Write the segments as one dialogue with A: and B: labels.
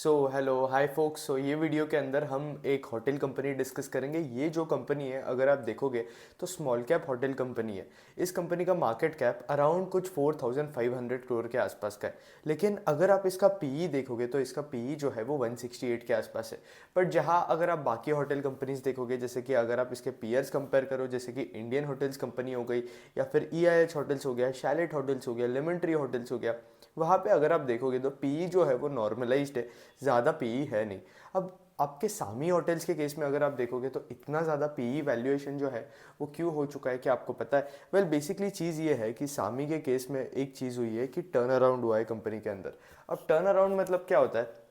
A: Hello hi folks. ये video के अंदर हम एक होटल कंपनी डिस्कस करेंगे। ये जो कंपनी है, अगर आप देखोगे तो स्मॉल कैप होटल कंपनी है। इस कंपनी का मार्केट कैप अराउंड कुछ 4500 करोड़ के आसपास का है। लेकिन अगर आप इसका पीई देखोगे तो इसका पीई जो है वो 168 के आसपास है। बट जहाँ अगर आप बाकी होटल कंपनीज देखोगे, जैसे कि अगर आप इसके पीयर्स कंपेयर करो, जैसे कि इंडियन होटल्स कंपनी हो गई, या फिर EIH होटल्स हो गया, शैलेट होटल्स हो गया, लेमन ट्री होटल्स हो गया, वहाँ पे अगर आप देखोगे तो पीई जो है वो नॉर्मलाइज्ड है, ज़्यादा पीई है नहीं। अब आपके सामी होटल्स के केस में अगर आप देखोगे तो इतना ज़्यादा पीई वैल्यूएशन जो है वो क्यों हो चुका है, क्या आपको पता है? वेल बेसिकली चीज़ ये है कि सामी के केस में एक चीज़ हुई है कि टर्न अराउंड हुआ है कंपनी के अंदर। अब टर्न अराउंड मतलब क्या होता है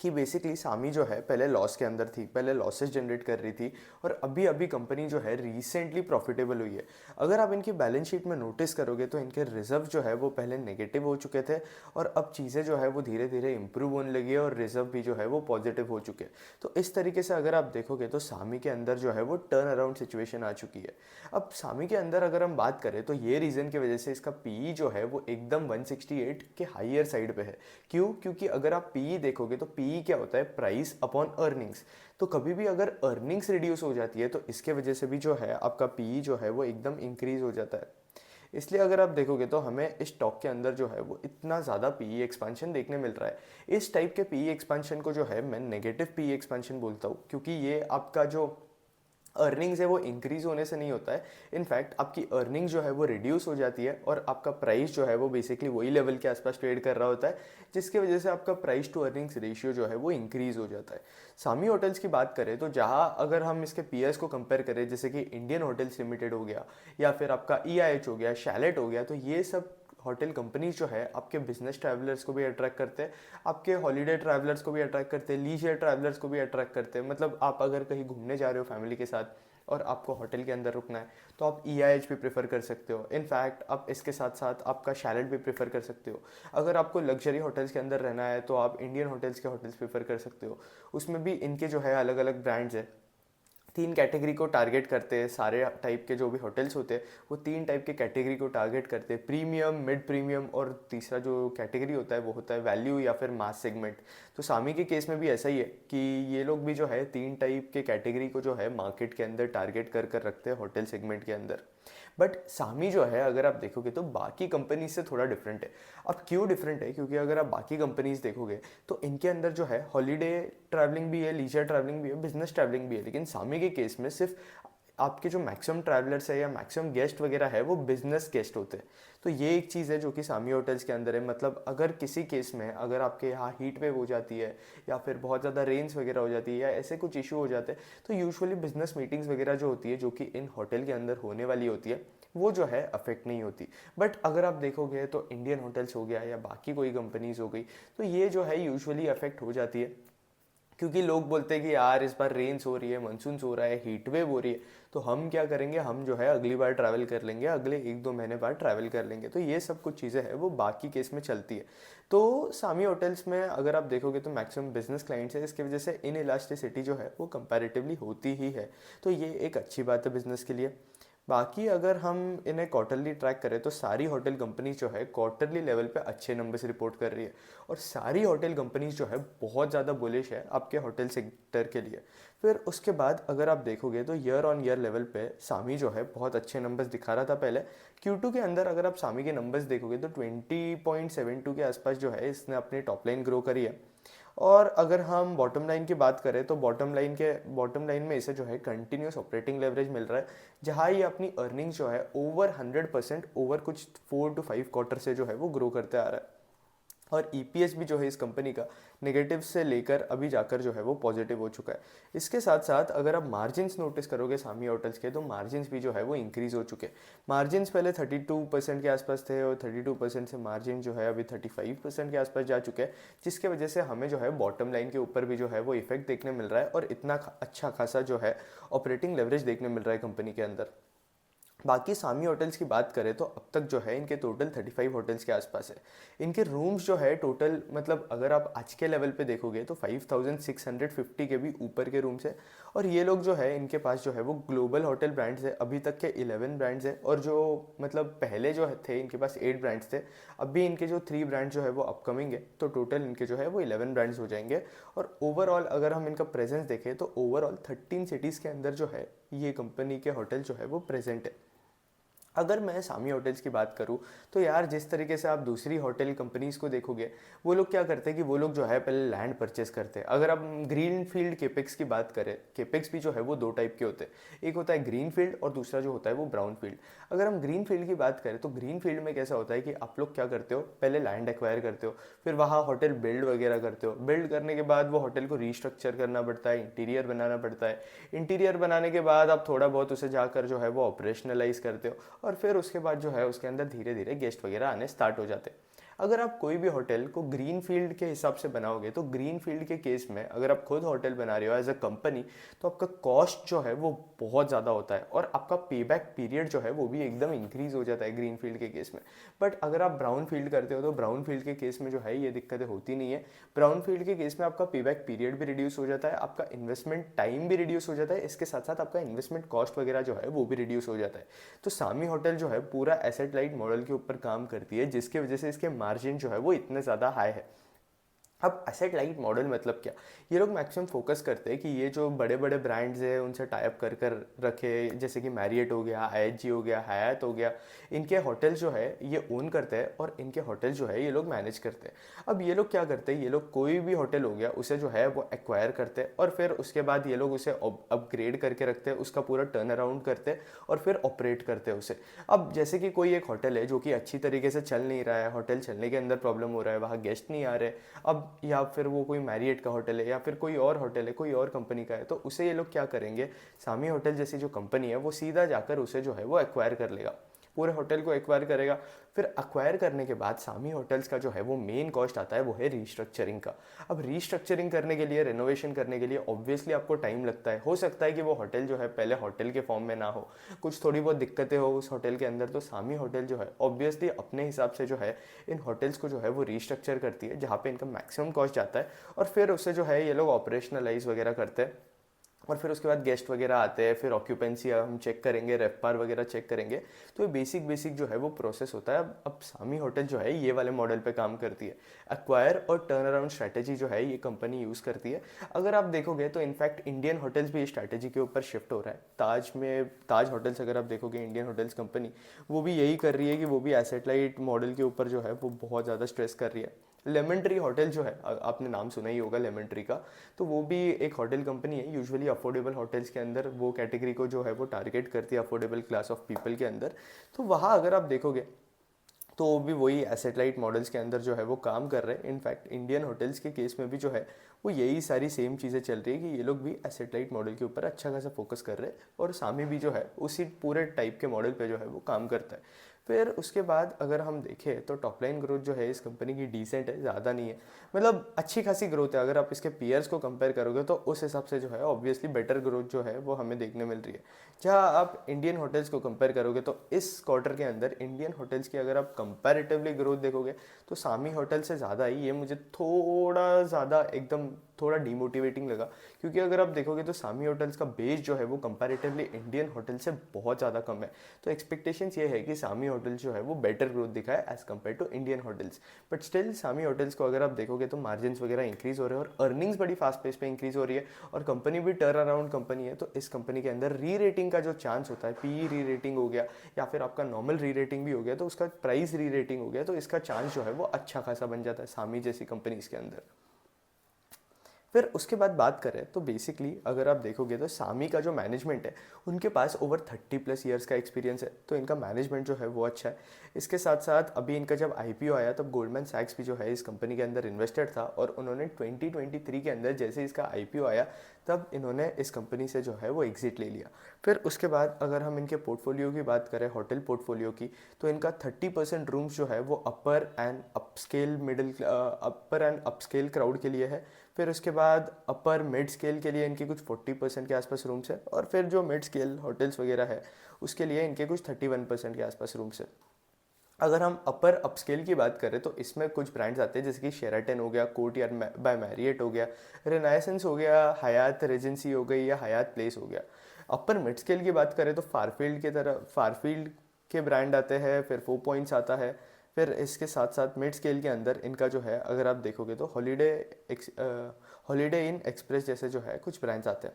A: कि बेसिकली सामी जो है पहले लॉस के अंदर थी, पहले लॉसेस जनरेट कर रही थी, और अभी अभी कंपनी जो है रिसेंटली प्रॉफिटेबल हुई है। अगर आप इनकी बैलेंस शीट में नोटिस करोगे तो इनके रिजर्व जो है वो पहले नेगेटिव हो चुके थे, और अब चीज़ें जो है वो धीरे धीरे इंप्रूव होने लगी है, और रिजर्व भी जो है वो पॉजिटिव हो चुके हैं। तो इस तरीके से अगर आप देखोगे तो सामी के अंदर जो है वो टर्न अराउंड सिचुएशन आ चुकी है। अब सामी के अंदर अगर हम बात करें तो ये रीज़न की वजह से इसका पीई जो है वो एकदम 168 के हाइयर साइड पे है। क्यों? क्योंकि अगर आप पीई देखोगे तो पीई क्या होता है, प्राइस अपॉन अर्निंग्स। तो कभी भी अगर अर्निंग्स रिड्यूस हो जाती है तो इसके वजह से भी जो है आपका पीई जो है वो एकदम इंक्रीज हो जाता है। इसलिए अगर आप देखोगे तो हमें इस स्टॉक के अंदर जो है वो इतना ज़्यादा पीई एक्सपेंशन देखने मिल रहा है। इस टाइप के पीई एक्सपेंशन को जो है मैं नेगेटिव पीई एक्सपेंशन बोलता हूँ, क्योंकि ये आपका जो अर्निंग्स है वो इंक्रीज होने से नहीं होता है। इनफैक्ट आपकी अर्निंग जो है वो रिड्यूस हो जाती है, और आपका प्राइस जो है वो बेसिकली वही लेवल के आसपास ट्रेड कर रहा होता है, जिसकी वजह से आपका प्राइस टू अर्निंग्स रेशियो जो है वो इंक्रीज हो जाता है। सामी होटल्स की बात करें तो जहाँ अगर हम इसके पीएस को कंपेयर करें, जैसे कि इंडियन होटल्स लिमिटेड हो गया, या फिर आपका EIH हो गया, शैलेट हो गया, तो ये सब होटल कंपनीज जो है आपके बिजनेस ट्रैवलर्स को भी अट्रैक्ट करते हैं, आपके हॉलीडे ट्रैवलर्स को भी अट्रैक्ट करते हैं, लीजर ट्रैवलर्स को भी अट्रैक्ट करते हैं। मतलब आप अगर कहीं घूमने जा रहे हो फैमिली के साथ और आपको होटल के अंदर रुकना है तो आप EIH भी प्रेफर कर सकते हो। इनफैक्ट आप इसके साथ साथ आपका शैलेट भी प्रेफर कर सकते हो। अगर आपको लग्जरी होटल्स के अंदर रहना है तो आप इंडियन होटल्स के होटल्स प्रेफर कर सकते हो। उसमें भी इनके जो है अलग अलग ब्रांड्स है, 3 कैटेगरी को टारगेट करते हैं। सारे टाइप के जो भी होटल्स होते हैं वो 3 टाइप के कैटेगरी को टारगेट करते हैं, प्रीमियम, मिड प्रीमियम, और तीसरा जो कैटेगरी होता है वो होता है वैल्यू या फिर मास सेगमेंट। तो सामी के केस में भी ऐसा ही है कि ये लोग भी जो है 3 टाइप के कैटेगरी को जो है मार्केट के अंदर टारगेट कर कर रखते हैं होटल सेगमेंट के अंदर। बट सामी जो है अगर आप देखोगे तो बाकी कंपनीज से थोड़ा डिफरेंट है। अब क्यों डिफरेंट है? क्योंकि अगर आप बाकी कंपनीज देखोगे तो इनके अंदर जो है हॉलीडे ट्रैवलिंग भी है, लीजर ट्रैवलिंग भी है, बिजनेस ट्रैवलिंग भी है। लेकिन सामी के केस में सिर्फ आपके जो मैक्सिमम ट्रैवलर्स है या मैक्सिमम गेस्ट वगैरह है वो बिजनेस गेस्ट होते हैं। तो ये एक चीज़ है जो कि सामी होटल्स के अंदर है। मतलब अगर किसी केस में अगर आपके यहाँ हीट वेव हो जाती है, या फिर बहुत ज़्यादा रेंज वगैरह हो जाती है, या ऐसे कुछ इशू हो जाते हैं, तो यूजुअली बिजनेस मीटिंग्स वगैरह जो होती है, जो कि इन होटल के अंदर होने वाली होती है, वो जो है अफेक्ट नहीं होती। बट अगर आप देखोगे तो इंडियन होटल्स हो गया या बाकी कोई कंपनीज हो गई, तो ये जो है यूजुअली अफेक्ट हो जाती है। क्योंकि लोग बोलते हैं कि यार इस बार रेन्स हो रही है, मानसून हो रहा है, हीट वेव हो रही है, तो हम क्या करेंगे, हम जो है अगली बार ट्रैवल कर लेंगे, अगले 1-2 महीने बाद ट्रैवल कर लेंगे। तो ये सब कुछ चीज़ें हैं वो बाकी केस में चलती है। तो सामी होटल्स में अगर आप देखोगे तो मैक्सिमम बिजनेस क्लाइंट्स है, इसकी वजह से इन इलास्टिसिटी जो है वो कंपैरेटिवली होती ही है। तो ये एक अच्छी बात है बिजनेस के लिए। बाकी अगर हम इन्हें क्वार्टरली ट्रैक करें तो सारी होटल कंपनीज जो है क्वार्टरली लेवल पे अच्छे नंबर्स रिपोर्ट कर रही है, और सारी होटल कंपनीज जो है बहुत ज़्यादा बुलिश है आपके होटल सेक्टर के लिए। फिर उसके बाद अगर आप देखोगे तो ईयर ऑन ईयर लेवल पे सामी जो है बहुत अच्छे नंबर्स दिखा रहा था पहले। Q2 के अंदर अगर आप सामी के नंबर्स देखोगे तो 20.72 के आसपास जो है इसने अपनी टॉप लाइन ग्रो करी है। और अगर हम बॉटम लाइन की बात करें तो बॉटम लाइन में इसे जो है कंटिन्यूस ऑपरेटिंग लेवरेज मिल रहा है, जहाँ ये अपनी अर्निंग्स जो है ओवर 100% ओवर कुछ 4 to 5 क्वार्टर से जो है वो ग्रो करते आ रहा है। और EPS भी जो है इस कंपनी का नेगेटिव से लेकर अभी जाकर जो है वो पॉजिटिव हो चुका है। इसके साथ साथ अगर आप मार्जिन्स नोटिस करोगे सामी होटल्स के, तो मार्जिन्स भी जो है वो इंक्रीज हो चुके हैं। मार्जिन्स पहले 32% के आसपास थे, और 32% से मार्जिन जो है अभी 35% के आसपास जा चुके हैं, जिसके वजह से हमें जो है बॉटम लाइन के ऊपर भी जो है वो इफेक्ट देखने मिल रहा है, और इतना अच्छा खासा जो है ऑपरेटिंग लेवरेज देखने मिल रहा है कंपनी के अंदर। बाकी सामी होटल्स की बात करें तो अब तक जो है इनके टोटल 35 होटल्स के आसपास है। इनके रूम्स जो है टोटल, मतलब अगर आप आज के लेवल पे देखोगे तो 5650 के भी ऊपर के रूम्स है। और ये लोग जो है इनके पास जो है वो ग्लोबल होटल ब्रांड्स है, अभी तक के 11 ब्रांड्स है। और जो मतलब पहले जो थे इनके पास 8 ब्रांड्स थे, अब भी इनके जो 3 ब्रांड जो है वो अपकमिंग है, तो टोटल इनके जो है वो 11 ब्रांड्स हो जाएंगे। और ओवरऑल अगर हम इनका प्रेजेंस देखें तो ओवरऑल 13 सिटीज़ के अंदर जो है ये कंपनी के होटल जो है वो प्रेजेंट है। अगर मैं सामी होटल्स की बात करूं तो यार जिस तरीके से आप दूसरी होटल कंपनीज को देखोगे, वो लोग क्या करते हैं कि वो लोग जो है पहले लैंड परचेस करते हैं। अगर आप ग्रीन फील्ड केपेक्स की बात करें, केपेक्स भी जो है वो दो टाइप के होते हैं, एक होता है ग्रीन फील्ड और दूसरा जो होता है वो ब्राउन फील्ड। अगर हम ग्रीन फील्ड की बात करें तो ग्रीन फील्ड में कैसा होता है कि आप लोग क्या करते हो, पहले लैंड एक्वायर करते हो, फिर वहाँ होटल बिल्ड वगैरह करते हो, बिल्ड करने के बाद वो होटल को रीस्ट्रक्चर करना पड़ता है, इंटीरियर बनाना पड़ता है, इंटीरियर बनाने के बाद आप थोड़ा बहुत उसे जाकर जो है वो ऑपरेशनलाइज करते हो, और फिर उसके बाद जो है उसके अंदर धीरे धीरे गेस्ट वगैरह आने स्टार्ट हो जाते हैं। अगर आप कोई भी होटल को ग्रीन फील्ड के हिसाब से बनाओगे तो ग्रीन फील्ड के केस में अगर आप खुद होटल बना रहे हो एज अ कंपनी, तो आपका कॉस्ट जो है वो बहुत ज़्यादा होता है और आपका पे बैक पीरियड जो है वो भी एकदम इंक्रीज हो जाता है ग्रीन फील्ड के केस में। बट अगर आप ब्राउन फील्ड करते हो तो ब्राउन फील्ड के केस में जो है ये दिक्कतें होती नहीं है। ब्राउन फील्ड के केस में आपका पे बैक पीरियड भी रिड्यूस हो जाता है, आपका इन्वेस्टमेंट टाइम भी रिड्यूस हो जाता है, इसके साथ साथ आपका इन्वेस्टमेंट कॉस्ट वगैरह जो है वो भी रिड्यूस हो जाता है। तो सामी होटल जो है पूरा एसेट लाइट मॉडल के ऊपर काम करती है, जिसकी वजह से इसके मार्जिन जो है वो इतने ज़्यादा हाई है। अब एसेट लाइट मॉडल मतलब क्या, ये लोग मैक्सिमम फोकस करते हैं कि ये जो बड़े बड़े ब्रांड्स हैं उनसे टाई अप कर कर रखे, जैसे कि मैरियट हो गया, आईएचजी हो गया, हयात हो गया, इनके होटल जो है ये ओन करते हैं और इनके होटल जो है ये लोग मैनेज करते हैं। अब ये लोग क्या करते हैं, ये लोग कोई भी होटल हो गया उसे जो है वो एक्वायर करते हैं और फिर उसके बाद ये लोग उसे अपग्रेड करके रखते हैं, उसका पूरा टर्न अराउंड करते हैं और फिर ऑपरेट करते हैं उसे। अब जैसे कि कोई एक होटल है जो कि अच्छी तरीके से चल नहीं रहा है, होटल चलने के अंदर प्रॉब्लम हो रहा है, वहाँ गेस्ट नहीं आ रहे, अब या फिर वो कोई मैरियट का होटल है या फिर कोई और होटल है, कोई और कंपनी का है, तो उसे ये लोग क्या करेंगे, सामी होटल जैसी जो कंपनी है वो सीधा जाकर उसे जो है वो एक्वायर कर लेगा, पूरे होटल को एक्वायर करेगा। फिर एक्वायर करने के बाद सामी होटल्स का जो है वो मेन कॉस्ट आता है वो है रीस्ट्रक्चरिंग का। अब रीस्ट्रक्चरिंग करने के लिए, रेनोवेशन करने के लिए ऑब्वियसली आपको टाइम लगता है, हो सकता है कि वो होटल जो है पहले होटल के फॉर्म में ना हो, कुछ थोड़ी बहुत दिक्कतें हो उस होटल के अंदर, तो सामी होटल जो है ऑब्वियसली अपने हिसाब से जो है इन होटल्स को जो है वो रीस्ट्रक्चर करती है, जहाँ पे इनका मैक्सिमम कॉस्ट जाता है, और फिर उससे जो है ये लोग ऑपरेशनलाइज वगैरह करते हैं। और फिर उसके बाद गेस्ट वगैरह आते हैं, फिर ऑक्यूपेंसी हम चेक करेंगे, रेफपार वगैरह चेक करेंगे, तो ये बेसिक बेसिक जो है वो प्रोसेस होता है। अब सामी होटल जो है ये वाले मॉडल पे काम करती है, एक्वायर और टर्न अराउंड स्ट्रैटेजी जो है ये कंपनी यूज़ करती है। अगर आप देखोगे तो इनफैक्ट इंडियन होटल्स भी इस स्ट्रैटेजी के ऊपर शिफ्ट हो रहा है। ताज होटल्स अगर आप देखोगे, इंडियन होटल्स कंपनी वो भी यही कर रही है कि वो भी एसेट लाइट मॉडल के ऊपर जो है वो बहुत ज़्यादा स्ट्रेस कर रही है। लेमन ट्री होटल जो है, आपने नाम सुना ही होगा लेमन ट्री का, तो वो भी एक होटल कंपनी है, यूजुअली अफोर्डेबल होटल्स के अंदर वो कैटेगरी को जो है वो टारगेट करती है, अफोर्डेबल क्लास ऑफ पीपल के अंदर। तो वहाँ अगर आप देखोगे तो वो भी वही एसेट लाइट मॉडल्स के अंदर जो है वो काम कर रहे हैं। इनफैक्ट इंडियन होटल्स के केस में भी जो है वो यही सारी सेम चीज़ें चल रही है कि ये लोग भी एसेट लाइट मॉडल के ऊपर अच्छा खासा फोकस कर रहे हैं, और सामी भी जो है उसी पूरे टाइप के मॉडल पे जो है वो काम करता है। फिर उसके बाद अगर हम देखें तो टॉप लाइन ग्रोथ जो है इस कंपनी की डिसेंट है, ज़्यादा नहीं है, मतलब अच्छी खासी ग्रोथ है। अगर आप इसके पीयर्स को कंपेयर करोगे तो उस हिसाब से जो है ऑब्वियसली बेटर ग्रोथ जो है वो हमें देखने मिल रही है। जहाँ आप इंडियन होटल्स को कंपेयर करोगे तो इस क्वार्टर के अंदर इंडियन होटल्स की अगर आप कंपैरेटिवली ग्रोथ देखोगे तो सामी होटल से ज़्यादा ही ये मुझे थोड़ा ज़्यादा एकदम थोड़ा डिमोटिवेटिंग लगा, क्योंकि अगर आप देखोगे तो सामी होटल्स का बेस जो है वो कंपैरेटिवली इंडियन होटल से बहुत ज़्यादा कम है। तो एक्सपेक्टेशंस ये है कि सामी होटल जो है वो बेटर ग्रोथ दिखाए as compare to Indian hotels. But still सामी होटल्स को अगर आप देखोगे तो मार्जिन वगैरह इंक्रीज हो रहे हैं और अर्निंग्स बड़ी फास्ट पेस पे इंक्रीज हो रही है, और कंपनी भी टर्न अराउंड कंपनी है। तो इस कंपनी के अंदर री रेटिंग का जो चांस होता है, पी री रेटिंग हो गया या फिर आपका नॉर्मल री रेटिंग भी हो गया, तो उसका प्राइस री रेटिंग हो गया, तो इसका चांस जो है वो अच्छा खासा बन जाता है सामी जैसी कंपनीज के अंदर। फिर उसके बाद बात करें तो बेसिकली अगर आप देखोगे तो सामी का जो मैनेजमेंट है उनके पास ओवर 30+ ईयर्स का एक्सपीरियंस है, तो इनका मैनेजमेंट जो है वो अच्छा है। इसके साथ साथ अभी इनका जब आईपीओ आया तब गोल्डमैन सैक्स भी जो है इस कंपनी के अंदर इन्वेस्टेड था, और उन्होंने 2023 के अंदर जैसे इसका आईपीओ आया तब इन्होंने इस कंपनी से जो है वो एग्जिट ले लिया। फिर उसके बाद अगर हम इनके पोर्टफोलियो की बात करें, होटल पोर्टफोलियो की, तो इनका 30% रूम्स जो है वो अपर एंड अपस्केल क्राउड के लिए है। फिर उसके बाद अपर मिड स्केल के लिए इनके कुछ 40% के आसपास रूम्स है, और फिर जो मिड स्केल होटल्स वगैरह है उसके लिए इनके कुछ 31% के आसपास रूम्स है। अगर हम अपर अपस्केल की बात करें तो इसमें कुछ ब्रांड्स आते हैं, जैसे कि शेराटन हो गया, कोर्टयार्ड बाय मैरियट हो गया, रिनाइसेंस हो गया, हयात रेजेंसी हो गई या हयात प्लेस हो गया। अपर मिड स्केल की बात करें तो फारफील्ड की तरह फारफील्ड के ब्रांड आते हैं, फिर 4 पॉइंट्स आता है। फिर इसके साथ साथ मिड स्केल के अंदर इनका जो है अगर आप देखोगे तो हॉलीडे इन एक्सप्रेस जैसे जो है कुछ ब्रांड्स आते हैं।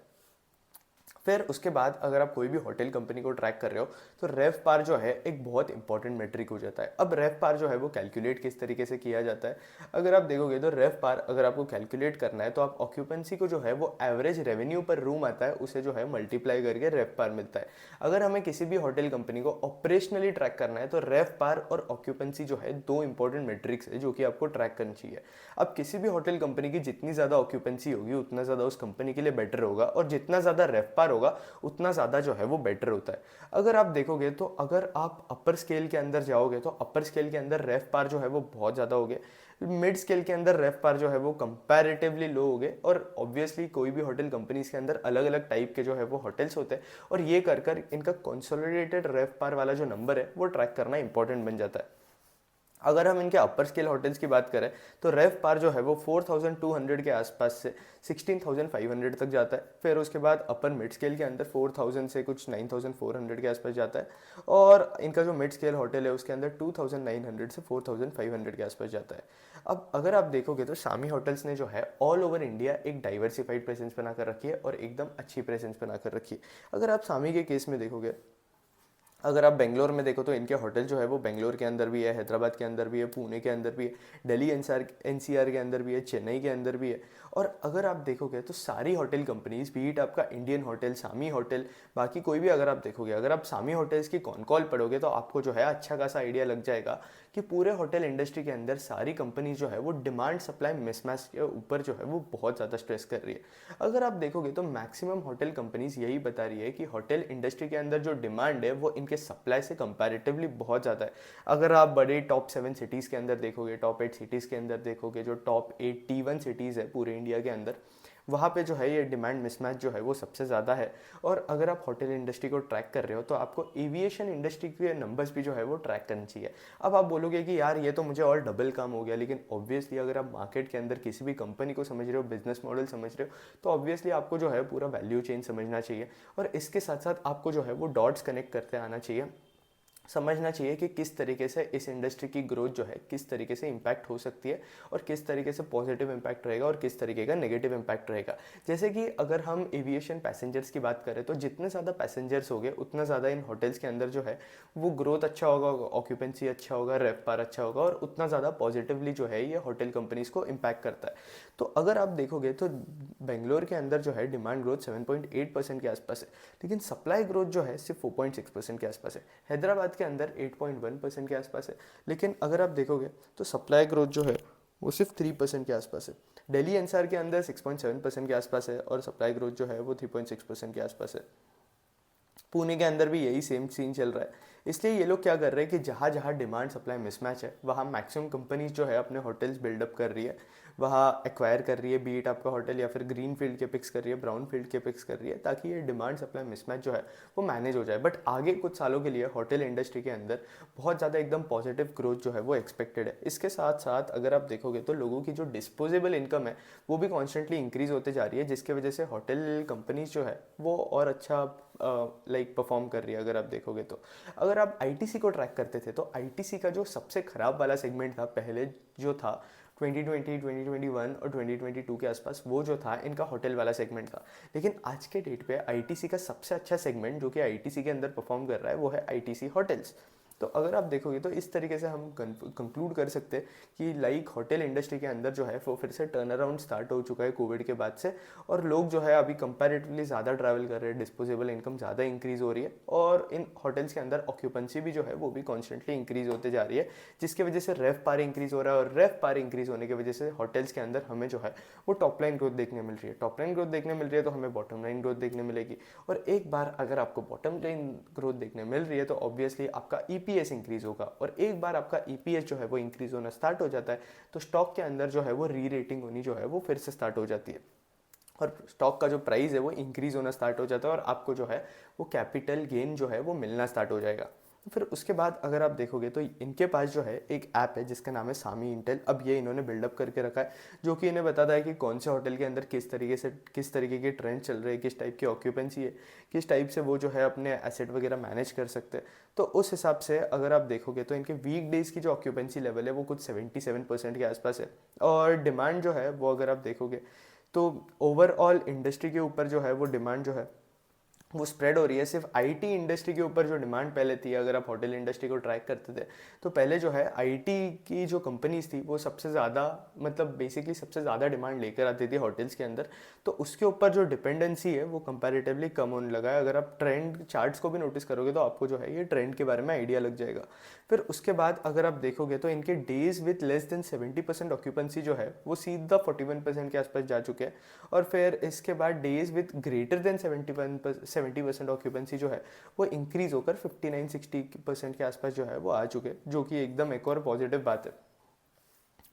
A: फिर उसके बाद अगर आप कोई भी होटल कंपनी को ट्रैक कर रहे हो तो रेव पार जो है एक बहुत इंपॉर्टेंट मेट्रिक हो जाता है। अब रेव पार जो है वो कैलकुलेट किस तरीके से किया जाता है, अगर आप देखोगे तो रेव पार अगर आपको कैलकुलेट करना है तो आप ऑक्यूपेंसी को जो है वो एवरेज रेवेन्यू पर रूम आता है उसे जो है मल्टीप्लाई करके रेव पार मिलता है। अगर हमें किसी भी होटल कंपनी को ऑपरेशनली ट्रैक करना है तो रेव पार और ऑक्यूपेंसी जो है दो इंपॉर्टेंट मेट्रिक्स है जो कि आपको ट्रैक करनी चाहिए। अब किसी भी होटल कंपनी की जितनी ज़्यादा ऑक्यूपेंसी होगी उतना ज़्यादा उस कंपनी के लिए बेटर होगा, और जितना ज़्यादा रेव पार होगा उतना ज़्यादा जो है वो बेटर होता है। अगर आप देखोगे तो अगर आप अपर स्केल के अंदर जाओगे तो अपर स्केल के अंदर रेव पार जो है वो बहुत ज़्यादा हो गए, मिड स्केल के अंदर रेव पार जो है वो कंपैरेटिवली लो हो गए, और ऑब्वियसली कोई भी होटल कंपनीज के अंदर अलग अलग टाइप के जो है वो होटल्स होते हैं, और ये कर कर इनका कंसोलिडेटेड रेव पार वाला जो नंबर है वो ट्रैक करना इंपॉर्टेंट बन जाता है। अगर हम इनके अपर स्केल होटल्स की बात करें तो रेव पार जो है वो 4200 के आसपास से 16500 तक जाता है। फिर उसके बाद अपर मिड स्केल के अंदर 4000 से कुछ 9400 के आसपास जाता है, और इनका जो मिड स्केल होटल है उसके अंदर 2900 से 4500 के आसपास जाता है। अब अगर आप देखोगे तो शामी होटल्स ने जो है ऑल ओवर इंडिया एक डाइवर्सिफाइड प्रेजेंस बना कर रखी है और एकदम अच्छी प्रेजेंस बना कर रखी है। अगर आप शामी के केस में देखोगे, अगर आप बेंगलोर में देखो तो इनके होटल जो है वो बेंगलोर के अंदर भी है, हैदराबाद के अंदर भी है, पुणे के अंदर भी है, दिल्ली एनसीआर के अंदर भी है, चेन्नई के अंदर भी है। और अगर आप देखोगे तो सारी होटल कंपनीज, बीट आपका इंडियन होटल, सामी होटल, बाकी कोई भी अगर आप देखोगे, अगर आप सामी होटल्स की कॉन कॉल पढ़ोगे तो आपको जो है अच्छा खासा आइडिया लग जाएगा कि पूरे होटल इंडस्ट्री के अंदर सारी कंपनीज जो है वो डिमांड सप्लाई मिसमैच के ऊपर जो है वो बहुत ज़्यादा स्ट्रेस कर रही है। अगर आप देखोगे तो मैक्सिमम होटल कंपनीज यही बता रही है कि होटल इंडस्ट्री के अंदर जो डिमांड है वो इनके सप्लाई से कंपैरेटिवली बहुत ज़्यादा है। अगर आप बड़े टॉप 7 सिटीज़ के अंदर देखोगे, टॉप 8 सिटीज़ के अंदर देखोगे, जो टॉप 8 T1 सिटीज़ है पूरे इंडिया के अंदर, वहाँ पे जो है ये डिमांड मिसमैच जो है वो सबसे ज़्यादा है। और अगर आप होटल इंडस्ट्री को ट्रैक कर रहे हो तो आपको एविएशन इंडस्ट्री के नंबर्स भी जो है वो ट्रैक करनी चाहिए। अब आप बोलोगे कि यार ये तो मुझे और डबल काम हो गया, लेकिन ऑब्वियसली अगर आप मार्केट के अंदर किसी भी कंपनी को समझ रहे हो, बिजनेस मॉडल समझ रहे हो, तो ऑब्वियसली आपको जो है पूरा वैल्यू चेन समझना चाहिए, और इसके साथ साथ आपको जो है वो डॉट्स कनेक्ट करते आना चाहिए, समझना चाहिए कि किस तरीके से इस इंडस्ट्री की ग्रोथ जो है किस तरीके से इम्पैक्ट हो सकती है, और किस तरीके से पॉजिटिव इम्पैक्ट रहेगा और किस तरीके का नेगेटिव इम्पैक्ट रहेगा। जैसे कि अगर हम एविएशन पैसेंजर्स की बात करें तो जितने ज़्यादा पैसेंजर्स हो गए उतना ज़्यादा इन होटल्स के अंदर जो है वो ग्रोथ अच्छा होगा, ऑक्यूपेंसी अच्छा होगा, रेवपार अच्छा होगा, और उतना ज़्यादा पॉजिटिवली जो है ये होटल कंपनीज को इम्पैक्ट करता है। तो अगर आप देखोगे तो बेंगलोर के अंदर जो है डिमांड ग्रोथ 7.8% के आसपास है, लेकिन सप्लाई ग्रोथ जो है सिर्फ 4.6% के आसपास है। हैदराबाद के अंदर 8.1% के आसपास है, लेकिन अगर आप देखोगे तो सप्लाई ग्रोथ जो है वो सिर्फ 3% के आसपास है। दिल्ली एनसीआर के अंदर 6.7% के आसपास है और सप्लाई ग्रोथ जो है वो 3.6% के आसपास है। पुणे के अंदर भी यही सेम सीन चल रहा है। इसलिए ये लोग क्या कर रहे हैं कि जहाँ जहाँ डिमांड सप्लाई मिसमैच है वहाँ मैक्सिमम कंपनीज जो है अपने होटल्स बिल्डअप कर रही है, वहाँ एक्वायर कर रही है, बीट आपका होटल या फिर ग्रीन फील्ड के पिक्स कर रही है, ब्राउन फील्ड के पिक्स कर रही है, ताकि ये डिमांड सप्लाई मिसमैच जो है वो मैनेज हो जाए। बट आगे कुछ सालों के लिए होटल इंडस्ट्री के अंदर बहुत ज़्यादा एकदम पॉजिटिव ग्रोथ जो है वो एक्सपेक्टेड है। इसके साथ साथ अगर आप देखोगे तो लोगों की जो डिस्पोजेबल इनकम है वो भी कॉन्स्टेंटली इंक्रीज होते जा रही है, जिसके वजह से होटल कंपनीज जो है वो और अच्छा परफॉर्म कर रही है। अगर आप देखोगे तो अगर आप आईटीसी को ट्रैक करते थे तो आईटीसी का जो सबसे खराब वाला सेगमेंट था पहले जो था 2020, 2021 और 2022 के आसपास, वो जो था इनका होटल वाला सेगमेंट था। लेकिन आज के डेट पे आईटीसी का सबसे अच्छा सेगमेंट जो कि आईटीसी के अंदर परफॉर्म कर रहा है वो है आईटीसी होटल्स। तो अगर आप देखोगे तो इस तरीके से हम कंक्लूड कर सकते हैं कि लाइक होटल इंडस्ट्री के अंदर जो है वो फिर से टर्न अराउंड स्टार्ट हो चुका है कोविड के बाद से, और लोग जो है अभी कंपैरेटिवली ज़्यादा ट्रैवल कर रहे हैं, डिस्पोजेबल इनकम ज़्यादा इंक्रीज़ हो रही है, और इन होटल्स के अंदर ऑक्यूपेंसी भी जो है वो भी कॉन्स्टेंटली इंक्रीज़ होते जा रही है, जिसकी वजह से रेव पार इंक्रीज़ हो रहा है, और रेव पार इंक्रीज़ होने की वजह से होटल्स के अंदर हमें जो है वो टॉप लाइन ग्रोथ देखने मिल रही है। टॉप लाइन ग्रोथ देखने मिल रही है तो हमें बॉटम लाइन ग्रोथ देखने मिलेगी, और एक बार अगर आपको बॉटम लाइन ग्रोथ देखने मिल रही है तो ऑब्वियसली आपका ईपीएस इंक्रीज होगा, और एक बार आपका ईपीएस जो है वो इंक्रीज होना स्टार्ट हो जाता है तो स्टॉक के अंदर जो है वो री रेटिंग होनी जो है वो फिर से स्टार्ट हो जाती है, और स्टॉक का जो प्राइस है वो इंक्रीज होना स्टार्ट हो जाता है, और आपको जो है वो कैपिटल गेन जो है वो मिलना स्टार्ट हो जाएगा। फिर उसके बाद अगर आप देखोगे तो इनके पास जो है एक ऐप है जिसका नाम है सामी इंटेल। अब ये इन्होंने बिल्डअप करके रखा है, जो कि इन्हें बताता है कि कौन से होटल के अंदर किस तरीके के ट्रेंड चल रहे हैं, किस टाइप की ऑक्यूपेंसी है, किस टाइप से वो जो है अपने एसेट वगैरह मैनेज कर सकते हैं। तो उस हिसाब से अगर आप देखोगे तो इनके वीक डेज़ की जो ऑक्यूपेंसी लेवल है वो कुछ 77% के आसपास है, और डिमांड जो है वो अगर आप देखोगे तो ओवरऑल इंडस्ट्री के ऊपर जो है वो डिमांड जो है वो स्प्रेड हो रही है। सिर्फ आईटी इंडस्ट्री के ऊपर जो डिमांड पहले थी, अगर आप होटल इंडस्ट्री को ट्रैक करते थे तो पहले जो है आईटी की जो कंपनीज थी वो सबसे ज़्यादा, मतलब बेसिकली सबसे ज़्यादा डिमांड लेकर आती थी होटल्स के अंदर, तो उसके ऊपर जो डिपेंडेंसी है वो कंपैरेटिवली कम होने लगा है। अगर आप ट्रेंड चार्ट्स को भी नोटिस करोगे तो आपको जो है ये ट्रेंड के बारे में आइडिया लग जाएगा। फिर उसके बाद अगर आप देखोगे तो इनके days with less than 70% occupancy जो है वो सीधा 41% के आसपास जा चुके हैं, और फिर इसके बाद days with greater than 70% occupancy जो है वो इंक्रीज होकर 59-60% के आसपास जो है वो आ चुके हैं, जो कि एकदम एक और पॉजिटिव बात है।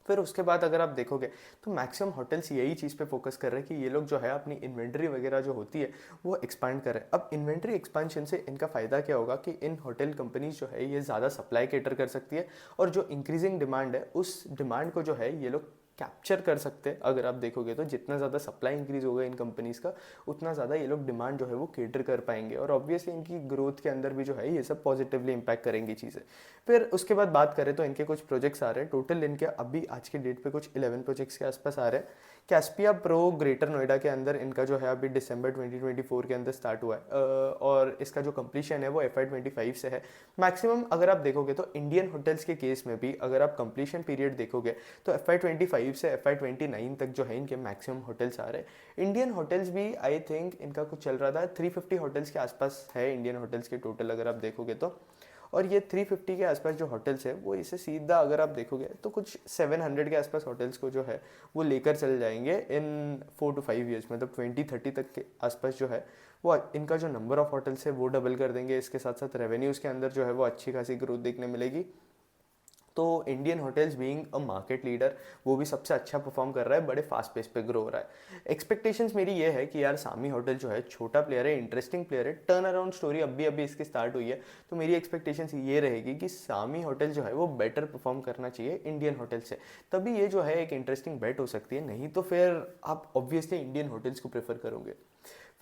A: फिर उसके बाद अगर आप देखोगे तो मैक्सिमम होटल्स यही चीज़ पे फोकस कर रहे हैं कि ये लोग जो है अपनी इन्वेंट्री वगैरह जो होती है वो एक्सपांड कर रहे हैं। अब इन्वेंट्री एक्सपांशन से इनका फ़ायदा क्या होगा कि इन होटल कंपनीज जो है ये ज़्यादा सप्लाई केटर कर सकती है, और जो इंक्रीजिंग डिमांड है उस डिमांड को जो है ये लोग कैप्चर कर सकते हैं। अगर आप देखोगे तो जितना ज़्यादा सप्लाई इंक्रीज होगा इन कंपनीज़ का, उतना ज़्यादा ये लोग डिमांड जो है वो केटर कर पाएंगे, और ऑब्वियसली इनकी ग्रोथ के अंदर भी जो है ये सब पॉजिटिवली इंपैक्ट करेंगी चीज़ें। फिर उसके बाद बात करें तो इनके कुछ प्रोजेक्ट्स आ रहे हैं, टोटल इनके अभी आज के डेट पे कुछ 11 प्रोजेक्ट्स के आसपास आ रहे हैं। कैस्पिया प्रो ग्रेटर नोएडा के अंदर इनका जो है अभी दिसंबर 2024 के अंदर स्टार्ट हुआ है, और इसका जो कंप्लीशन है वो FY25 से है। मैक्सिमम अगर आप देखोगे तो इंडियन होटल्स के केस में भी अगर आप कंप्लीशन पीरियड देखोगे तो FY25 से FY29 तक जो है इनके मैक्सिमम होटल्स आ रहे हैं। इंडियन होटल्स भी आई थिंक इनका कुछ चल रहा था 350 होटल्स के आसपास है इंडियन होटल्स के टोटल अगर आप देखोगे तो, और ये 350 के आसपास जो होटल्स है वो इसे सीधा अगर आप देखोगे तो कुछ 700 के आसपास होटल्स को जो है वो लेकर चल जाएंगे इन 4 to 5 ईयर्स, मतलब 2030 तक के आसपास जो है वो इनका जो नंबर ऑफ होटल्स है वो डबल कर देंगे। इसके साथ साथ रेवेन्यूज़ के अंदर जो है वो अच्छी खासी ग्रोथ देखने मिलेगी। तो Indian hotels being a market leader वो भी सबसे अच्छा परफॉर्म कर रहा है, बड़े फास्ट पेस पे ग्रो हो रहा है। एक्सपेक्टेशंस मेरी ये है कि यार सामी होटल जो है छोटा प्लेयर है, इंटरेस्टिंग प्लेयर है, टर्न अराउंड स्टोरी अभी अभी इसकी स्टार्ट हुई है, तो मेरी एक्सपेक्टेशंस ये रहेगी कि सामी होटल जो है वो बेटर परफॉर्म करना चाहिए इंडियन होटल से, तभी ये जो है एक इंटरेस्टिंग बेट हो सकती है, नहीं तो फिर आप ऑब्वियसली इंडियन होटल्स को प्रेफर करोगे।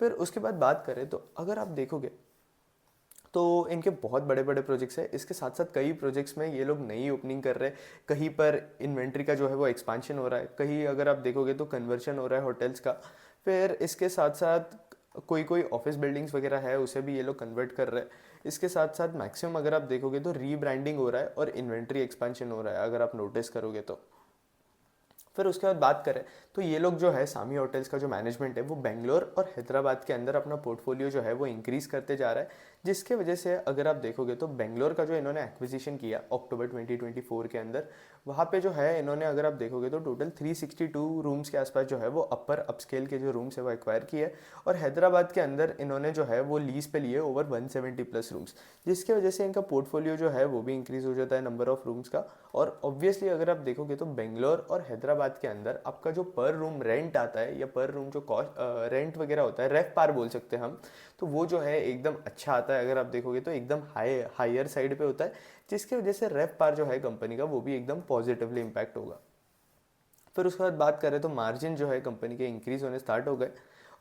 A: फिर उसके बाद बात करें तो अगर आप देखोगे तो इनके बहुत बड़े बड़े प्रोजेक्ट्स हैं, इसके साथ साथ कई प्रोजेक्ट्स में ये लोग नई ओपनिंग कर रहे हैं, कहीं पर इन्वेंट्री का जो है वो एक्सपांशन हो रहा है, कहीं अगर आप देखोगे तो कन्वर्शन हो रहा है होटल्स का। फिर इसके साथ साथ कोई कोई ऑफिस बिल्डिंग्स वगैरह है उसे भी ये लोग कन्वर्ट कर रहे हैं। इसके साथ साथ मैक्सिमम अगर आप देखोगे तो रीब्रांडिंग हो रहा है और इन्वेंट्री एक्सपांशन हो रहा है अगर आप नोटिस करोगे तो। फिर उसके बाद बात करें तो ये लोग जो है सामी होटल्स का जो मैनेजमेंट है वो बेंगलोर और हैदराबाद के अंदर अपना पोर्टफोलियो जो है वो इंक्रीज़ करते जा रहा है, जिसके वजह से अगर आप देखोगे तो बेंगलोर का जो इन्होंने एक्विजिशन किया अक्टूबर 2024 के अंदर, वहाँ पे जो है इन्होंने अगर आप देखोगे तो टोटल 362 रूम्स के आसपास जो है वो अपर अपस्केल के जो रूम्स है वो एक्वायर किए, और हैदराबाद के अंदर इन्होंने जो है वो लीज पे लिए ओवर 170 प्लस रूम्स, जिसकी वजह से इनका पोर्टफोलियो जो है वो भी इंक्रीज़ हो जाता है नंबर ऑफ रूम्स का। और ऑब्वियसली अगर आप देखोगे तो बेंगलोर और हैदराबाद के अंदर आपका जो पर रूम रेंट आता है या पर रूम जो कॉस्ट रेंट वगैरह होता है, रेफ पार बोल सकते हैं हम, तो वो जो है एकदम अच्छा आता है। अगर आप देखोगे तो एकदम हायर साइड पे होता है, जिसकी वजह से रेफ पार जो है कंपनी का वो भी एकदम पॉजिटिवली इम्पैक्ट होगा। फिर उसके बाद बात करें तो मार्जिन जो है कंपनी के इंक्रीज़ होने स्टार्ट हो गए।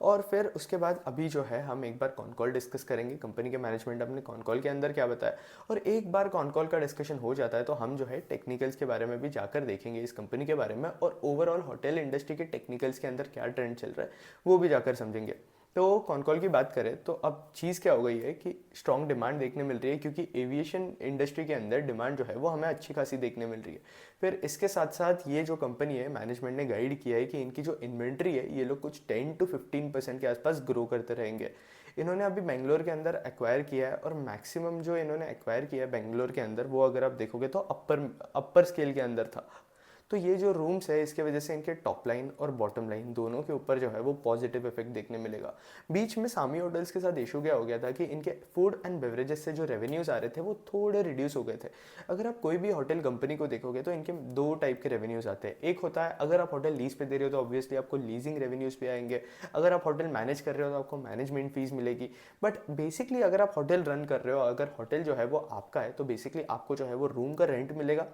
A: और फिर उसके बाद अभी जो है हम एक बार कॉन कॉल डिस्कस करेंगे, कंपनी के मैनेजमेंट अपने कॉन कॉल के अंदर क्या बताया, और एक बार कॉन कॉल का डिस्कशन हो जाता है तो हम जो है टेक्निकल्स के बारे में भी जाकर देखेंगे इस कंपनी के बारे में, और ओवरऑल होटल इंडस्ट्री के टेक्निकल्स के अंदर क्या ट्रेंड चल रहा है वो भी जाकर समझेंगे। तो कॉन कॉल की बात करें तो अब चीज़ क्या हो गई है कि स्ट्रॉन्ग डिमांड देखने मिल रही है, क्योंकि एविएशन इंडस्ट्री के अंदर डिमांड जो है वो हमें अच्छी खासी देखने मिल रही है। फिर इसके साथ साथ ये जो कंपनी है मैनेजमेंट ने गाइड किया है कि इनकी जो इन्वेंट्री है ये लोग कुछ 10 to 15% के आसपास ग्रो करते रहेंगे। इन्होंने अभी बेंगलोर के अंदर एक्वायर किया है, और मैक्सिमम जो इन्होंने एक्वायर किया है बेंगलोर के अंदर वो अगर आप देखोगे तो अपर स्केल के अंदर था। तो ये जो रूम्स है इसके वजह से इनके टॉप लाइन और बॉटम लाइन दोनों के ऊपर जो है वो पॉजिटिव इफेक्ट देखने मिलेगा। बीच में सामी होटल्स के साथ इशू क्या हो गया था कि इनके फूड एंड बेवरेजेस से जो रेवेन्यूज आ रहे थे वो थोड़े रिड्यूस हो गए थे। अगर आप कोई भी होटल कंपनी को देखोगे तो इनके दो टाइप के रेवेन्यूज आते हैं। एक होता है अगर आप होटल लीज पे दे रहे हो तो ऑब्वियसली आपको लीजिंग रेवेन्यूज पे आएंगे, अगर आप होटल मैनेज कर रहे हो तो आपको मैनेजमेंट फीस मिलेगी। बट बेसिकली अगर आप होटल रन कर रहे हो, अगर होटल जो है वो आपका है, तो बेसिकली आपको जो है वो रूम का रेंट मिलेगा,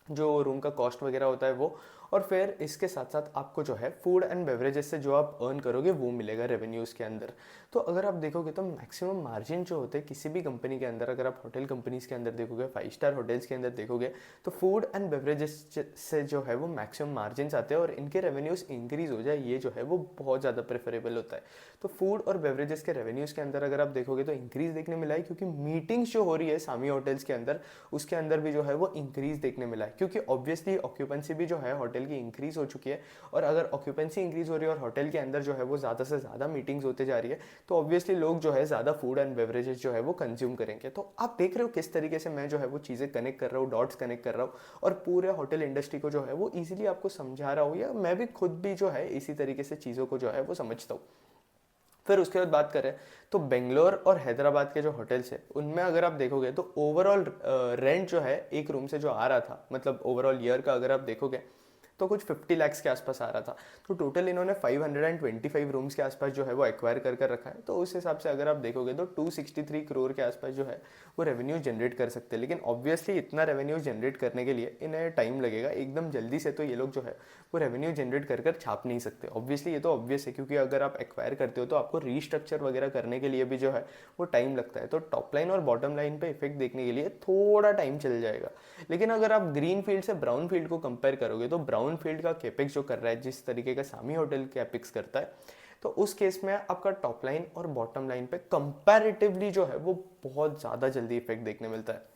A: जो रूम का कॉस्ट वगैरह होता है वो, और फिर इसके साथ साथ आपको जो है फूड एंड बेवरेजेस से जो आप अर्न करोगे वो मिलेगा रेवेन्यूज़ के अंदर। तो अगर आप देखोगे तो मैक्सिमम मार्जिन जो होते हैं किसी भी कंपनी के अंदर, अगर आप होटल कंपनीज के अंदर देखोगे, 5 स्टार होटल्स के अंदर देखोगे, तो फूड एंड बेवरेजेस से जो है वो मैक्सिमम मार्जिन आते हैं और इनके रेवेन्यूज़ इंक्रीज हो जाए ये जो है वो बहुत ज़्यादा प्रेफरेबल होता है। तो फूड और बेवरेजेस के रेवेन्यूज़ के अंदर अगर आप देखोगे तो इंक्रीज देखने मिला है, क्योंकि मीटिंग्स जो हो रही है सामी होटल्स के अंदर उसके अंदर भी जो है वो इंक्रीज देखने मिला है, क्योंकि ऑब्वियसली ऑक्यूपेंसी भी जो है होटल की इंक्रीज हो चुकी है। और अगर ऑक्यूपेंसी इंक्रीज हो रही है और होटल के अंदर जो है वो ज़्यादा से ज़्यादा मीटिंग्स होते जा रही है, तो ऑब्वियसली लोग जो है ज़्यादा फूड एंड बेवरेजेस जो है वो कंज्यूम करेंगे। तो आप देख रहे हो किस तरीके से मैं जो है वो चीज़ें कनेक्ट कर रहा हूँ, डॉट्स कनेक्ट कर रहा हूँ, और पूरे होटल इंडस्ट्री को जो है वो ईजिली आपको समझा रहा हूँ, या मैं भी खुद भी जो है इसी तरीके से चीज़ों को जो है वो समझता हूँ। फिर उसके बाद बात करें तो बेंगलोर और हैदराबाद के जो होटल्स है उनमें अगर आप देखोगे तो ओवरऑल रेंट जो है एक रूम से जो आ रहा था, मतलब ओवरऑल ईयर का अगर आप देखोगे तो कुछ 50 लाख के आसपास आ रहा था। तो टोटल इन्होंने 525 रूम्स के आसपास जो है वो एक्वायर कर रखा है। तो उस हिसाब से अगर आप देखोगे तो 263 करोड़ के आसपास जो है वो रेवेन्यू जनरेट कर सकते हैं। लेकिन ऑब्वियसली इतना रेवेन्यू जनरेट करने के लिए इन्हें टाइम लगेगा, एकदम जल्दी से तो ये लोग जो है वो रेवेन्यू जनरेट कर छाप नहीं सकते। ऑब्वियसली ये तो ऑब्वियस है, क्योंकि अगर आप एक्वायर करते हो तो आपको रीस्ट्रक्चर वगैरह करने के लिए भी जो है वो टाइम लगता है। तो टॉप लाइन और बॉटम लाइन पे इफेक्ट देखने के लिए थोड़ा टाइम चल जाएगा। लेकिन अगर आप ग्रीन फील्ड से ब्राउन फील्ड को कंपेयर करोगे तो ब्राउन फील्ड का कैपेक्स जो कर रहा है जिस तरीके का सामी होटल कैपेक्स करता है, तो उस केस में आपका टॉप लाइन और बॉटम लाइन पे कंपैरेटिवली जो है वो बहुत ज़्यादा जल्दी इफेक्ट देखने मिलता है।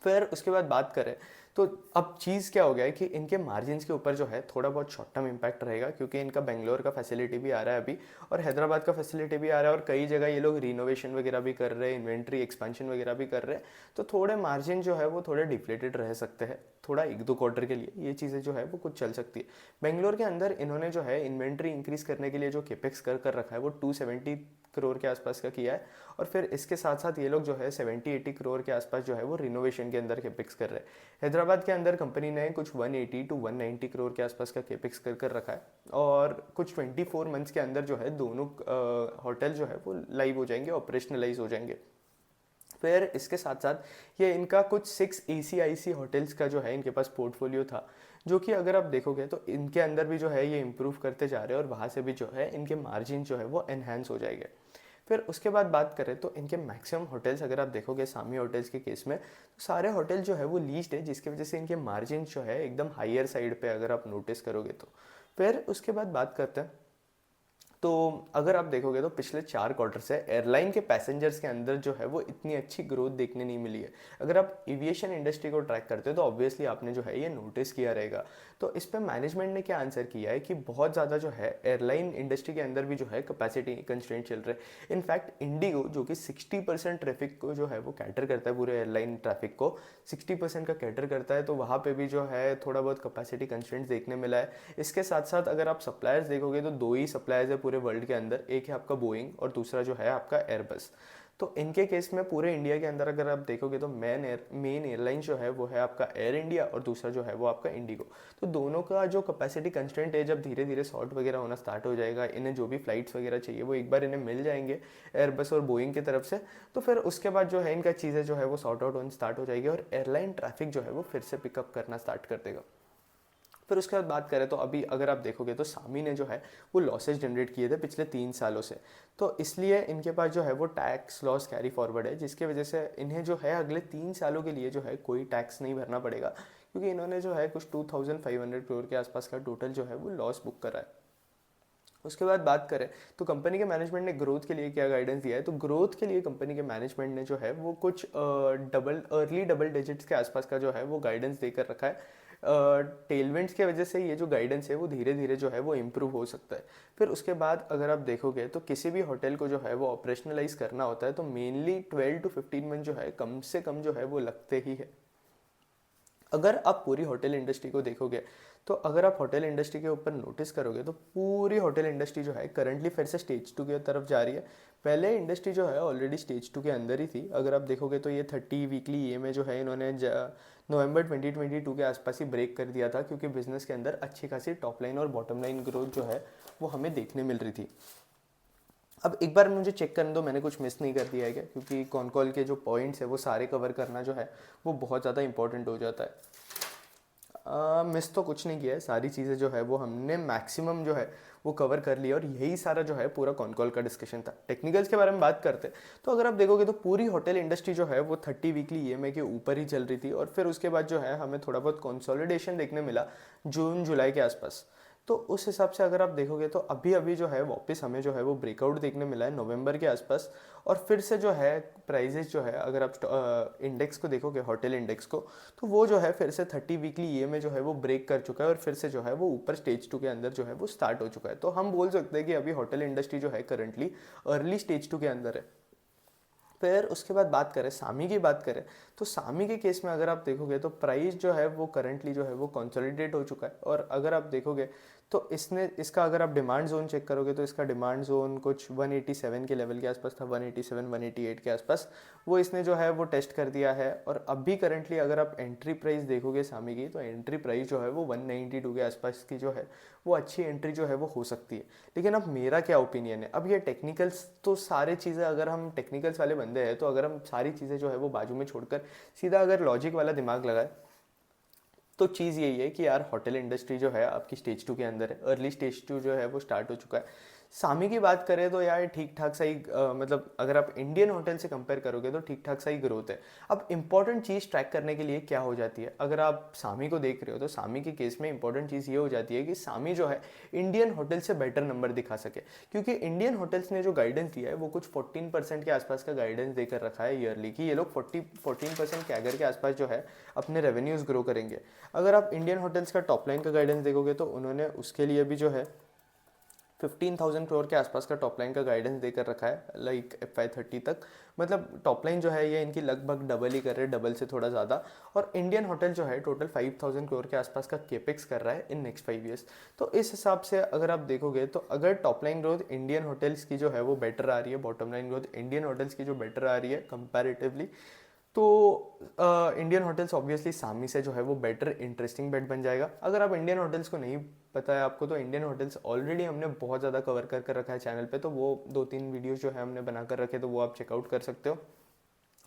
A: फिर उसके बाद बात करें तो अब चीज़ क्या हो गया है कि इनके मार्जिन्स के ऊपर जो है थोड़ा बहुत शॉर्ट टर्म इम्पैक्ट रहेगा, क्योंकि इनका बेंगलोर का फैसिलिटी भी आ रहा है अभी, और हैदराबाद का फैसिलिटी भी आ रहा है, और कई जगह ये लोग रिनोवेशन वगैरह भी कर रहे हैं, इन्वेंट्री एक्सपेंशन वगैरह भी कर रहे हैं। तो थोड़े मार्जिन जो है वो थोड़े डिफ्लेटेड रह सकते हैं, थोड़ा 1-2 क्वार्टर के लिए ये चीज़ें जो है वो कुछ चल सकती है। बेंगलोर के अंदर इन्होंने जो है इन्वेंट्री इंक्रीज करने के लिए जो केपेक्स कर रखा है वो 270 करोड़ के आसपास का किया है, और फिर इसके साथ साथ ये लोग जो है 70-80 करोड़ के आसपास जो है वो रिनोवेशन के अंदर केपेक्स कर रहे हैं। हैदराबाद के अंदर कंपनी ने कुछ 180 टू 190 करोड़ के आसपास का केपेक्स कर रखा है, और कुछ 24 मंथ्स के अंदर जो है दोनों होटल जो है वो लाइव हो जाएंगे, ऑपरेशनलाइज हो जाएंगे। फिर इसके साथ साथ ये इनका कुछ 6 ACIC होटल्स का जो है इनके पास पोर्टफोलियो था, जो कि अगर आप देखोगे तो इनके अंदर भी जो है ये इम्प्रूव करते जा रहे हैं, और वहाँ से भी जो है इनके मार्जिन जो है वो एनहेंस हो जाएंगे। फिर उसके बाद बात करें तो इनके मैक्सिमम होटल्स अगर आप देखोगे सामी होटल्स के केस में, तो सारे होटल जो है वो लीज्ड है, जिसकी वजह से इनके मार्जिन जो है एकदम हायर साइड पे अगर आप नोटिस करोगे तो। फिर उसके बाद बात करते हैं तो अगर आप देखोगे तो पिछले 4 क्वार्टर से एयरलाइन के पैसेंजर्स के अंदर जो है वो इतनी अच्छी ग्रोथ देखने नहीं मिली है। अगर आप एविएशन इंडस्ट्री को ट्रैक करते हो तो ऑब्वियसली आपने जो है ये नोटिस किया रहेगा। तो इस पर मैनेजमेंट ने क्या आंसर किया है कि बहुत ज़्यादा जो है एयरलाइन इंडस्ट्री के अंदर भी जो है कैपेसिटी कंस्ट्रेंट चल रहे हैं। इनफैक्ट इंडिगो जो कि 60% ट्रैफिक को जो है वो कैटर करता है, पूरे एयरलाइन ट्रैफिक को 60% का कैटर करता है, तो वहाँ पे भी जो है थोड़ा बहुत कैपेसिटी कंस्ट्रेंट्स देखने मिला है। इसके साथ साथ अगर आप सप्लायर्स देखोगे तो दो ही सप्लायर्स है पूरे वर्ल्ड के अंदर, एक है आपका बोइंग और दूसरा जो है आपका एयरबस। तो इनके केस में पूरे इंडिया के अंदर अगर आप देखोगे तो मेन एयरलाइन जो है वो है आपका एयर इंडिया, और दूसरा जो है वो आपका इंडिगो। तो दोनों का जो कैपेसिटी कंस्ट्रेंट है जब धीरे धीरे सॉर्ट वगैरह होना स्टार्ट हो जाएगा, इन्हें जो भी फ्लाइट्स वगैरह चाहिए वो एक बार इन्हें मिल जाएंगे एयरबस और बोइंग की तरफ से, तो फिर उसके बाद जो है इनका चीज़ें जो है वो सॉर्ट आउट होना स्टार्ट हो जाएगी, और एयरलाइन ट्रैफिक जो है वो फिर से पिकअप करना स्टार्ट कर देगा। फिर उसके बाद बात करें तो अभी अगर आप देखोगे तो सामी ने जो है वो लॉसेज जनरेट किए थे पिछले 3 सालों से, तो इसलिए इनके पास जो है वो टैक्स लॉस कैरी फॉरवर्ड है, जिसकी वजह से इन्हें जो है अगले 3 सालों के लिए जो है कोई टैक्स नहीं भरना पड़ेगा, क्योंकि इन्होंने जो है कुछ 2500 करोड़ के आसपास का टोटल जो है वो लॉस बुक करा है। उसके बाद बात करें तो कंपनी के मैनेजमेंट ने ग्रोथ के लिए क्या गाइडेंस दिया है, तो ग्रोथ के लिए कंपनी के मैनेजमेंट ने जो है वो कुछ अर्ली डबल डिजिट्स के आसपास का जो है वो गाइडेंस देकर रखा है। टेलविंड्स की वजह से ये जो गाइडेंस है वो धीरे धीरे जो है वो इम्प्रूव हो सकता है। फिर उसके बाद अगर आप देखोगे तो किसी भी होटल को जो है वो ऑपरेशनलाइज करना होता है तो मेनली 12 to 15 मंथ जो है कम से कम जो है वो लगते ही है। अगर आप पूरी होटल इंडस्ट्री को देखोगे तो अगर आप होटल इंडस्ट्री के ऊपर नोटिस करोगे तो पूरी होटल इंडस्ट्री जो है करंटली फिर से स्टेज 2 की तरफ जा रही है। पहले इंडस्ट्री जो है ऑलरेडी स्टेज 2 के अंदर ही थी। अगर आप देखोगे तो ये 30 वीकली ये में जो है इन्होंने नवंबर 2022 के आसपास ही ब्रेक कर दिया था, क्योंकि बिजनेस के अंदर अच्छी खासी टॉप लाइन और बॉटम लाइन ग्रोथ जो है वो हमें देखने मिल रही थी। अब एक बार मुझे चेक करने दो मैंने कुछ मिस नहीं कर दिया है क्या, क्योंकि कॉन कॉल के जो पॉइंट्स है वो सारे कवर करना जो है वो बहुत ज़्यादा इंपॉर्टेंट हो जाता है। मिस तो कुछ नहीं किया है, सारी चीज़ें जो है वो हमने मैक्सिमम जो है वो कवर कर लिया, और यही सारा जो है पूरा कॉन कॉल का डिस्कशन था। टेक्निकल्स के बारे में बात करते तो अगर आप देखोगे तो पूरी होटल इंडस्ट्री जो है वो 30 वीकली ईएमआई के ऊपर ही चल रही थी, और फिर उसके बाद जो है हमें थोड़ा बहुत कंसोलिडेशन देखने मिला जून जुलाई के आसपास। तो उस हिसाब से अगर आप देखोगे तो अभी अभी जो है वापस हमें जो है वो ब्रेकआउट देखने मिला है नवंबर के आसपास, और फिर से जो है प्राइजेस जो है अगर आप इंडेक्स को देखोगे होटल इंडेक्स को, तो वो जो है फिर से 30 वीकली ये में जो है वो ब्रेक कर चुका है, और फिर से जो है वो ऊपर स्टेज 2 के अंदर जो है वो स्टार्ट हो चुका है। तो हम बोल सकते हैं कि अभी होटल इंडस्ट्री जो है करंटली अर्ली स्टेज 2 के अंदर है। फिर उसके बाद बात करें सामी की बात करें तो सामी के केस में अगर आप देखोगे तो प्राइस जो है वो करंटली जो है वो कंसोलिडेट हो चुका है, और अगर आप देखोगे तो इसका अगर आप डिमांड जोन चेक करोगे तो इसका डिमांड जोन कुछ 187 के लेवल के आसपास था, 187 188 के आसपास वो इसने जो है वो टेस्ट कर दिया है। और अभी करंटली अगर आप एंट्री प्राइस देखोगे सामी की, तो एंट्री प्राइस जो है वो 192 के आसपास की जो है वो अच्छी एंट्री जो है वो हो सकती है। लेकिन अब मेरा क्या ओपिनियन है, अब ये टेक्निकल्स तो सारे चीज़ें अगर हम टेक्निकल्स वाले बंदे हैं तो अगर हम सारी चीज़ें जो है वो बाजू में छोड़कर सीधा अगर लॉजिक वाला दिमाग लगाए तो चीज़ यही है कि यार होटल इंडस्ट्री जो है आपकी स्टेज 2 के अंदर है, अर्ली स्टेज 2 जो है वो स्टार्ट हो चुका है। सामी की बात करें तो यार ठीक ठाक सही मतलब अगर आप इंडियन होटल से कंपेयर करोगे तो ठीक ठाक सही ग्रोथ है। अब इंपॉर्टेंट चीज़ ट्रैक करने के लिए क्या हो जाती है, अगर आप सामी को देख रहे हो तो सामी के केस में इंपॉर्टेंट चीज़ ये हो जाती है कि सामी जो है इंडियन होटल से बेटर नंबर दिखा सके, क्योंकि इंडियन होटल्स ने जो गाइडेंस दिया है वो कुछ 14% के आसपास का गाइडेंस देकर रखा है ईयरली, कि ये लोग 14% कैगर के आसपास जो है अपने रेवेन्यूज़ ग्रो करेंगे। अगर आप इंडियन होटल्स का टॉप लाइन का गाइडेंस देखोगे तो उन्होंने उसके लिए भी जो है 15,000 करोड़ के आसपास का टॉप लाइन का गाइडेंस देकर रखा है लाइक FY30 तक। मतलब टॉप लाइन जो है ये इनकी लगभग डबल ही कर रहे हैं, डबल से थोड़ा ज़्यादा। और इंडियन होटल जो है टोटल 5,000 करोड़ के आसपास का केपेक्स कर रहा है इन नेक्स्ट 5 ईयर्स। तो इस हिसाब से अगर आप देखोगे तो अगर top line growth Indian hotels की जो है वो बेटर आ रही है, bottom line growth Indian hotels की जो बेटर आ रही है कंपैरेटिवली, तो इंडियन होटल्स ऑब्वियसली सामी से जो है वो बेटर इंटरेस्टिंग बेट बन जाएगा। अगर आप इंडियन होटल्स को नहीं पता है आपको, तो इंडियन होटल्स ऑलरेडी हमने बहुत ज़्यादा कवर कर रखा है चैनल पे, तो वो 2-3 वीडियोस जो है हमने बनाकर रखे, तो वो आप चेकआउट कर सकते हो।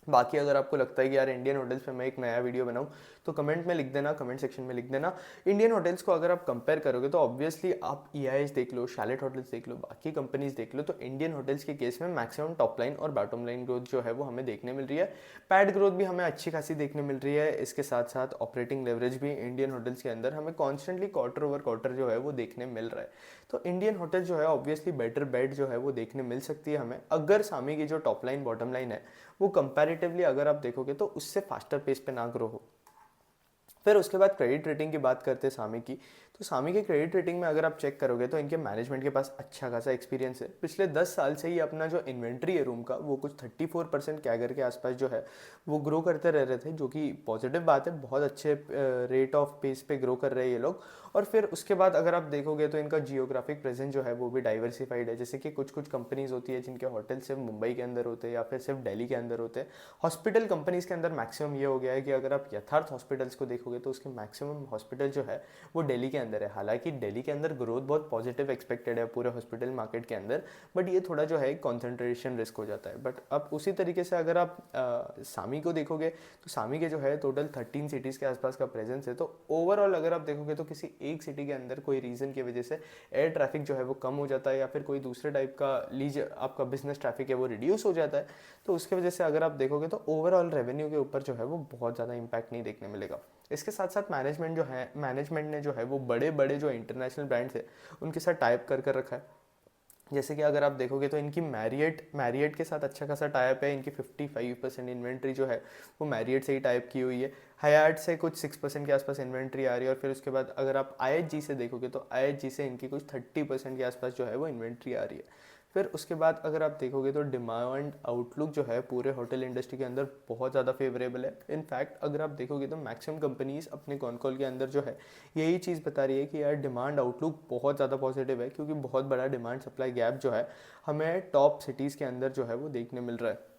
A: बाकी अगर आपको लगता है कि यार इंडियन होटल्स पे मैं एक नया वीडियो बनाऊं तो कमेंट में लिख देना, कमेंट सेक्शन में लिख देना। इंडियन होटल्स को अगर आप कंपेयर करोगे तो ऑब्वियसली आप EIH देख लो, शैलेट होटल्स देख लो, बाकी कंपनीज देख लो, तो इंडियन होटल्स के केस में मैक्सिमम टॉप लाइन और बॉटम लाइन ग्रोथ जो है वो हमें देखने मिल रही है। पैड ग्रोथ भी हमें अच्छी खासी देखने मिल रही है। इसके साथ साथ ऑपरेटिंग लेवरेज भी इंडियन होटल्स के अंदर हमें कॉन्स्टेंटली क्वार्टर ओवर क्वार्टर जो है वो देखने मिल रहा है। तो इंडियन होटल जो है ऑब्वियसली बेटर बेट जो है वो देखने मिल सकती है हमें, अगर सामी की जो टॉप लाइन बॉटम लाइन है वो कंपैरेटिवली अगर आप देखोगे तो उससे फास्टर पेस पे ना ग्रो हो। फिर उसके बाद क्रेडिट रेटिंग की बात करते हैं सामी की, तो सामी के क्रेडिट रेटिंग में अगर आप चेक करोगे तो इनके मैनेजमेंट के पास अच्छा खासा एक्सपीरियंस है। पिछले 10 साल से ही अपना जो इन्वेंट्री है रूम का वो कुछ 34% कैगर के आसपास जो है वो ग्रो करते रह रहे थे, जो कि पॉजिटिव बात है। बहुत अच्छे रेट ऑफ पेस पे ग्रो कर रहे हैं ये लोग। और फिर उसके बाद अगर आप देखोगे तो इनका जियोग्राफिक प्रेजेंस जो है वो भी डाइवर्सिफाइड है। जैसे कि कुछ कुछ कंपनीज होती है जिनके होटल सिर्फ मुंबई के अंदर होते हैं या फिर सिर्फ दिल्ली के अंदर होते हैं। हॉस्पिटल कंपनीज के अंदर मैक्सिमम ये हो गया है कि अगर आप यथार्थ हॉस्पिटल्स को देखोगे तो उसके मैक्सिमम हॉस्पिटल जो है वो दिल्ली के अंदर है। हालांकि दिल्ली के अंदर ग्रोथ बहुत पॉजिटिव एक्सपेक्टेड है पूरे हॉस्पिटल मार्केट के अंदर, बट ये थोड़ा जो है कॉन्सेंट्रेशन रिस्क हो जाता है। बट अब उसी तरीके से अगर आप सामी को देखोगे तो सामी के जो है टोटल 13 सिटीज़ के आसपास का प्रेजेंस है। तो ओवरऑल अगर आप देखोगे तो किसी एक सिटी के अंदर कोई रीज़न की वजह से एयर ट्रैफिक जो है वो कम हो जाता है, या फिर कोई दूसरे टाइप का लीज आपका बिजनेस ट्रैफिक है वो रिड्यूस हो जाता है, तो उसके वजह से अगर आप देखोगे तो ओवरऑल रेवेन्यू के ऊपर जो है वो बहुत ज़्यादा इंपैक्ट नहीं देखने मिलेगा। इसके साथ साथ मैनेजमेंट ने जो है वो बड़े बड़े जो इंटरनेशनल ब्रांड्स है उनके साथ टाइप कर रखा है। जैसे कि अगर आप देखोगे तो इनकी मैरियट के साथ अच्छा खासा टाइप है। इनकी 55% इन्वेंट्री जो है वो मैरियट से ही टाइप की हुई है। हयात से कुछ 6% के आसपास इन्वेंट्री आ रही है। और फिर उसके बाद अगर आप IHG से देखोगे तो IHG से इनकी कुछ 30% के आसपास जो है वो इन्वेंट्री आ रही है। फिर उसके बाद अगर आप देखोगे तो डिमांड आउटलुक जो है पूरे होटल इंडस्ट्री के अंदर बहुत ज़्यादा फेवरेबल है। इनफैक्ट अगर आप देखोगे तो मैक्सिमम कंपनीज अपने कॉन कॉल के अंदर जो है यही चीज़ बता रही है कि यार डिमांड आउटलुक बहुत ज़्यादा पॉजिटिव है, क्योंकि बहुत बड़ा डिमांड सप्लाई गैप जो है हमें टॉप सिटीज़ के अंदर जो है वो देखने मिल रहा है।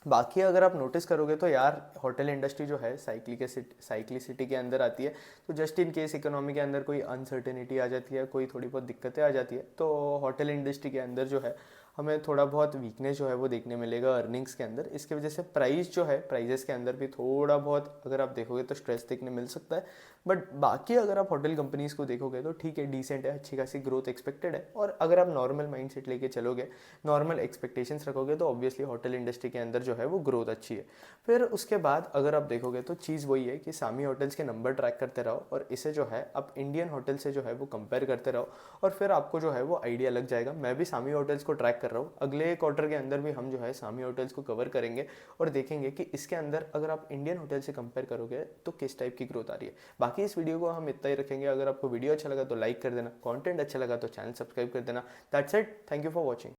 A: बाकी अगर आप नोटिस करोगे तो यार होटल इंडस्ट्री जो है साइक्लिसिटी के अंदर आती है। तो जस्ट इन केस इकोनॉमी के अंदर कोई अनसर्टेनिटी आ जाती है, कोई थोड़ी बहुत दिक्कतें आ जाती है, तो होटल इंडस्ट्री के अंदर जो है हमें थोड़ा बहुत वीकनेस जो है वो देखने मिलेगा अर्निंग्स के अंदर। इसकी वजह से प्राइस जो है प्राइजेस के अंदर भी थोड़ा बहुत अगर आप देखोगे तो स्ट्रेस देखने मिल सकता है। बट बाकी अगर आप होटल कंपनीज को देखोगे तो ठीक है, डिसेंट है, अच्छी खासी ग्रोथ एक्सपेक्टेड है। और अगर आप नॉर्मल माइंडसेट लेके चलोगे, नॉर्मल एक्सपेक्टेशंस रखोगे, तो ऑब्वियसली होटल इंडस्ट्री के अंदर जो है वो ग्रोथ अच्छी है। फिर उसके बाद अगर आप देखोगे तो चीज़ वही है कि सामी होटल्स के नंबर ट्रैक करते रहो और इसे जो है आप इंडियन होटल से जो है वो कंपेयर करते रहो, और फिर आपको जो है वो आइडिया लग जाएगा। मैं भी सामी होटल्स को ट्रैक कर रहा हूँ, अगले क्वार्टर के अंदर भी हम जो है सामी होटल्स को कवर करेंगे और देखेंगे कि इसके अंदर अगर आप इंडियन होटल से कंपेयर करोगे तो किस टाइप की ग्रोथ आ रही है। बाकी इस वीडियो को हम इतना ही रखेंगे। अगर आपको वीडियो अच्छा लगा तो लाइक कर देना, कंटेंट अच्छा लगा तो चैनल सब्सक्राइब कर देना। That's it, thank you for watching.